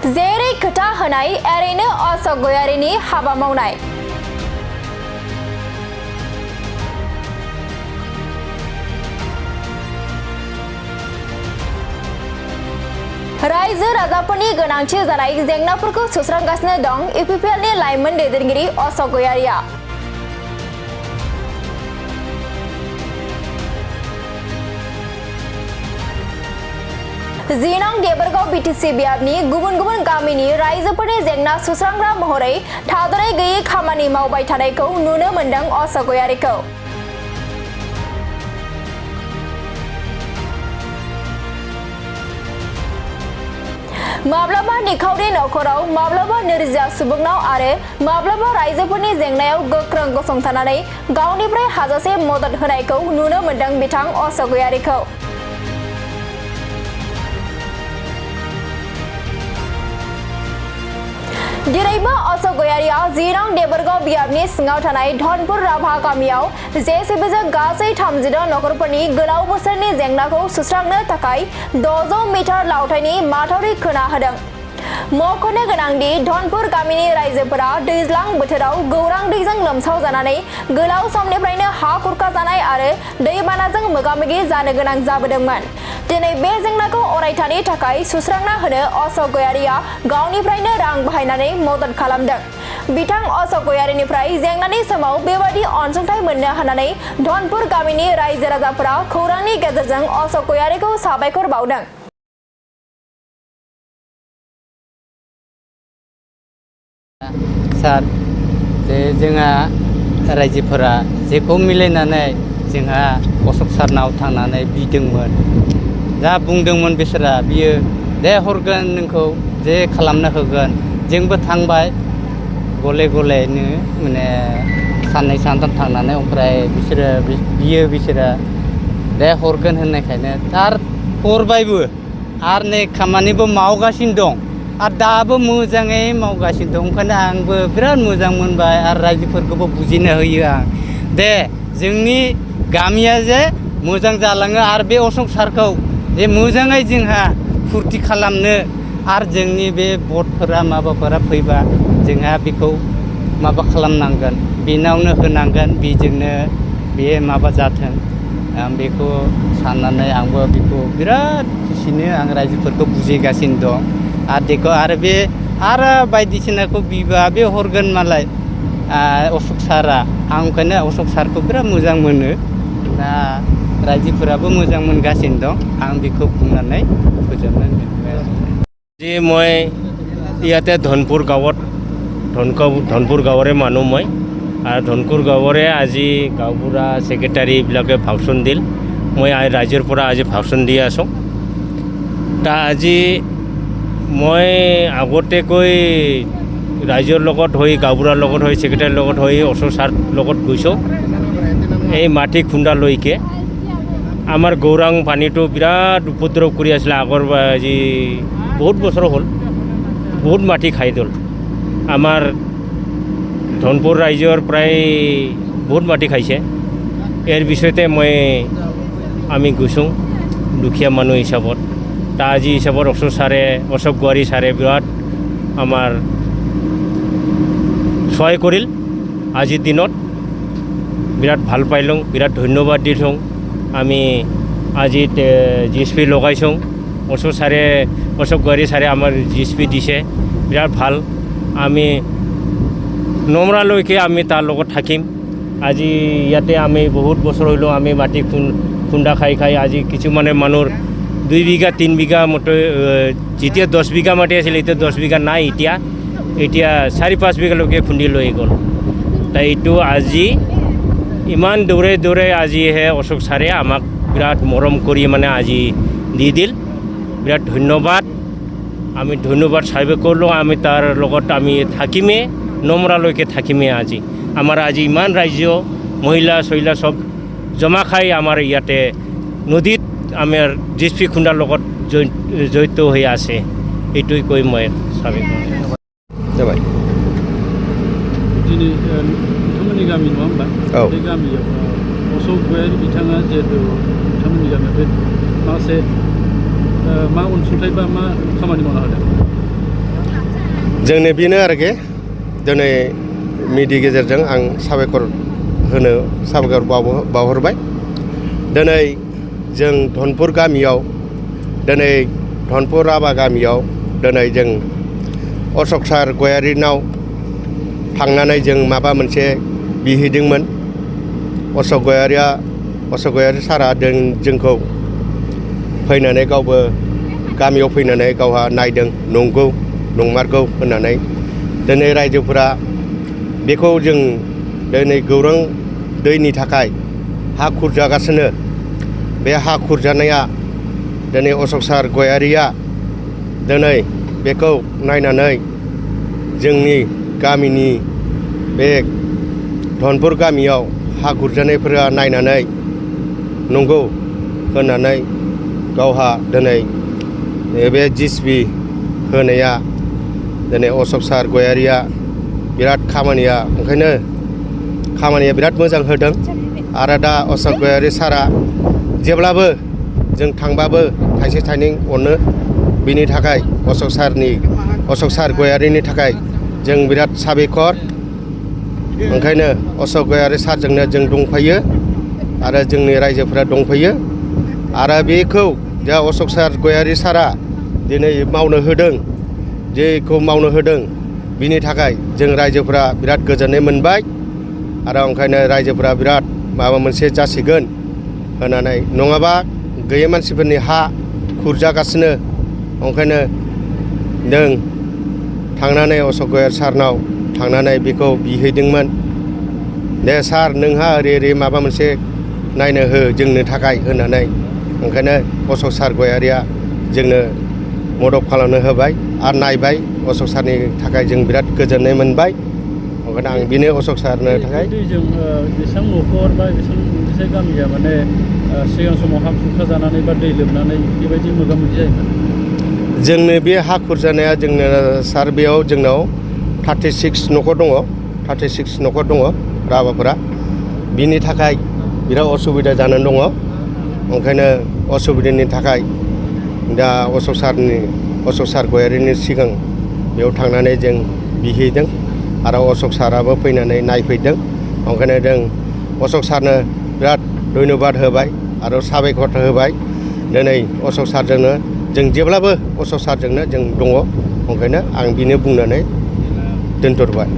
जेरै खोथा होनाय एरैनो अशोक गयारीनि हाबा मावनाय। रायजो राजाफोरनि गोनांथि जानाय जेंनाफोरखौ सुस्रांगासिनो दं इउपिपिएलनि लाइमोन दैदेनगिरि अशोक गयारीया। जिनां देबरगाव बिटिसि बियाबनि गुबुन गुबुन गामिनि रायजोफोरनि जेंना सुस्रांग्रा महरै थाद'नाय गैयै खामानि मावबाय थानायखौ नुनो मोनदों अशोक गयारीखौ। माब्लाबा निखावरि नखराव, माब्लाबा नोरजिया सुबुंनाव आरो माब्लाबा रायजोफोरनि जेंनायाव गोख्रों गसंथानानै गावनिफ्राय हाजासे मदद होनायखौ नुनो मोनदों बिथां अशोक गयारीखौ। दिनैबो अशोक गयारीया जिनां देबरगाव बियाबनि सिङाव थानाय धनपुर राभा गामियाव जेसिबिजों गासै 36 नखरफोरनि गोलाव बोसोरनि जेंनाखौ सुस्रांनो थाखाय 600 मिटार लावथाइनि माथावरि खोना होदों। मख'नो गोनांदि धनपुर गामिनि रायजोफोरा दैज्लां बोथोराव गौरां दैजों लोमसाव जानानै गोलाव समनिफ्रायनो हा खुरखा जानाय आरो दैबानाजों मोगा-मोगि जानो गोनां जाबोदोंमोन। दिनै बे जेंनाखौ अरायथानि थाखाय सुस्रांना होनो अशोक गयारीया गावनिफ्रायनो रां बाहायनानै मदद खालामदों। बिथां अशोक गयारीनिफ्राय जेंनानि समाव बेबादि अनसुंथाइ मोननो हानानै धनपुर गामिनि रायजो राजाफोरा खौरांनि गेजेरजों अशोक गयारीखौ साबायखर बावदों। सार जे जोंहा रायजोफोरा जेखौ मिलायनानै जोंहा अशोक सारनाव थांनानै बिदोंमोन, जा बुंदोंमोन बिसोरा बियो दे हरगोन नोंखौ जे खालामनो होगोन। जोंबो थांबाय गले गलेनो माने साननै सानथाम थांनानै ओमफ्राय बिसोरो दे हरगोन होननायखायनो आर हरबायबो आर नै खामानिबो मावगासिनो दं आर दाबो मोजाङै मावगासिनो दं। ओंखायनो आंबो बिराद मोजां मोनबाय आरो रायजोफोरखौबो बुजिनो होयो आं दे जोंनि गामिया जे मोजां जालाङो आरो बे अशोक सारखौ जे मोजाङै जोंहा फुरथि खालामनो आरो जोंनि बे भटफोरा माबाफोरा फैबा जोंहा बेखौ माबा खालामनांगोन, बेनावनो होनांगोन, बेजोंनो बे माबा जाथों। आं बेखौ साननानै आंबो बेखौ बिराद खुसिनो आं रायजोफोरखौ बुजिगासिनो दं। आरो बेखौ आरो बे आरो बायदिसिनाखौ बिबा बे हरगोन मालाय अशोक सारा। आं ओंखायनो अशोक सारखौ बिराद मोजां मोनो, दा रायजोफोराबो मोजां मोनगासिनो दं। आं बेखौ बुंनानै फोजोबनानै दोनबाय। जी मैं ইয়াতে ধনপুৰ গাঁৱৰে মানুহ মই আৰু ধনপুৰ গাঁৱৰে আজি গাঁওবুঢ়া ছেক্ৰেটাৰীবিলাকে ভাষণ দিল। মই ৰাইজৰ পৰা আজি ভাষণ দি আছোঁ। তা আজি মই আগতেকৈ ৰাইজৰ লগত হৈ, গাঁওবুঢ়াৰ লগত হৈ, ছেক্ৰেটাৰীৰ লগত হৈ অশোক ছাৰ লগত গৈছোঁ এই মাটি খুন্দালৈকে। আমাৰ গৌৰাং পানীটো বিৰাট উপদ্ৰৱ কৰি আছিলে আগৰ আজি বহুত বছৰ হ'ল, বহুত মাটি খাই গ'ল। আমাৰ ধনপুৰ ৰাইজৰ প্ৰায় বহুত মাটি খাইছে। ইয়াৰ বিষয়তে আমি গৈছোঁ দুখীয়া মানুহ হিচাপত। তা আজি হিচাপত অশোক গয়াৰী ছাৰে বিৰাট আমাৰ সহায় কৰিল। আজিৰ দিনত বিৰাট ভাল পাইলোঁ, বিৰাট ধন্যবাদ দিছোঁ। আমি আজি GSP লগাইছোঁ। অশোক গয়াৰী ছাৰে আমাৰ GSP দিছে, বিৰাট ভাল। আমি নমৰালৈকে আমি তাৰ লগত থাকিম। আজি ইয়াতে আমি বহুত বছৰ হ'লেও আমি মাটি খুন্দা খাই আজি কিছুমানে মানুহৰ 2 বিঘা 3 বিঘা মতে, যেতিয়া 10 বিঘা মাটি আছিল এতিয়া 10 বিঘা নাই, এতিয়া 4-5 বিঘালৈকে খুন্দি লৈ গ'ল। তাই এইটো আজি ইমান দৌৰে আজিহে অশোক ছাৰে আমাক বিৰাট মৰম কৰি মানে আজি দি দিল। বিৰাট ধন্যবাদ। আমি ধন্যবাদ চাইবে কৰিলোঁ। আমি তাৰ লগত আমি থাকিমেই, নমৰালৈকে থাকিমেই। আজি আমাৰ আজি ইমান ৰাজ্য মহিলা চহিলা চব জমা খাই আমাৰ ইয়াতে নদীত আমাৰ GSP খুন্দাৰ লগত জড়িত হৈ আছে। এইটোৱে কৈ মই চাবি जाबाय। दिनै नोंथांमोननि गामि नङा होमबा? बे गामियाव अशोक गयारी बिथाङा जिहेतु नोंथांमोननि गामियाव बे माखासे मा अनसुंथाइ बा मा खामानि मावनो हादों? जोंनि बेनो आरोखि दिनै मिडिया गेजेरजों आं साबायखर बावहरबाय। दिनै जों धनपुर गामियाव दिनै धनपुर राभा गामियाव दिनै जों अशक सार गयारिनाव थांनानै जों माबा मोनसे बिहैदोंमोन। अशक गयारि सारा जोंखौ फैनानै गावबो गामियाव फैनानै गावहा नायदों नंगौ नंमारगौ होननानै दिनै रायजोफोरा बेखौ जों दिनै गौरां दैनि थाखाय हा खुरजागासिनो। बे हा खुरजानाया दिनै अशक सार गयारिया दिनै बेखौ नायनानै जोंनि गामिनि बे धनपुर गामियाव हा खुरजानायफोरा नायनानै नंगौ होननानै गावहा दिनै बे जिसिपि होनाया दिनै अशक सार गयारिया बिराद ओंखायनो खामानिया बिराद मोजां होदों। आरो दा अशक गयारि सारा जेब्लाबो जों थांबाबो थाइसे थाइनै अनो। बिनि थाखाय अशक सार गयारिनि थाखाय जों बिराद साबायखर। ओंखायनो अशक गयारि सारजोंनो जों दंफायो आरो जोंनि रायजोफोरा दंफायो। आरो बेखौ जा अशक सार गयारि सारा दिनै मावनो होदों जेखौ मावनो होदों बिनि थाखाय जों रायजोफोरा बिराद गोजोननाय मोनबाय। आरो ओंखायनो रायजोफोरा बिराद माबा मोनसे जासिगोन होननानै, नङाबा गैयै मानसिफोरनि हा खुरजागासिनो। ओंखायनो जों थांनानै अशक गयारि सारनाव थांनानै बेखौ बिहैदोंमोन। दे सार नोंहा ओरै माबा मोनसे नायनो हो जोंनो थाखाय होननानै। ओंखायनो अशक सार गयारिया जोंनो मदद खालामनो होबाय आरो नायबाय। अशक सारनि थाखाय जों बिराद गोजोननाय मोनबाय। ओंखायनो आं बेनो अशक सारनो थाखाय। दैजों बेसेबां न'खर बा बेसे गामिया माने सिगां समाव हा खुरखाजानानै बा दै लोमनानै बेबायदि मोगा मोगि जायोमोन? जोंनो बे हा खुरजानाया जोंनो सार बेयाव जोंनाव 36 न'खर दङ। 36 न'खर दङ राभाफोरा। बिनि थाखाय बिराद असुबिदा जानानै दङ। ओंखायनो असुबिदानि थाखाय दा अशक सार गयारिनि सिगां बेयाव थांनानै जों बिहैदों आरो अशक साराबो फैनानै नायफैदों। ओंखायनो जों अशक सारनो बिराद धन्यबाद होबाय आरो साबायखर होबाय। दिनै अशक सारजोंनो जों जेब्लाबो अशक सारजोंनो जों दङ। ओंखायनो आं बेनो बुंनानै दोनथ'बाय।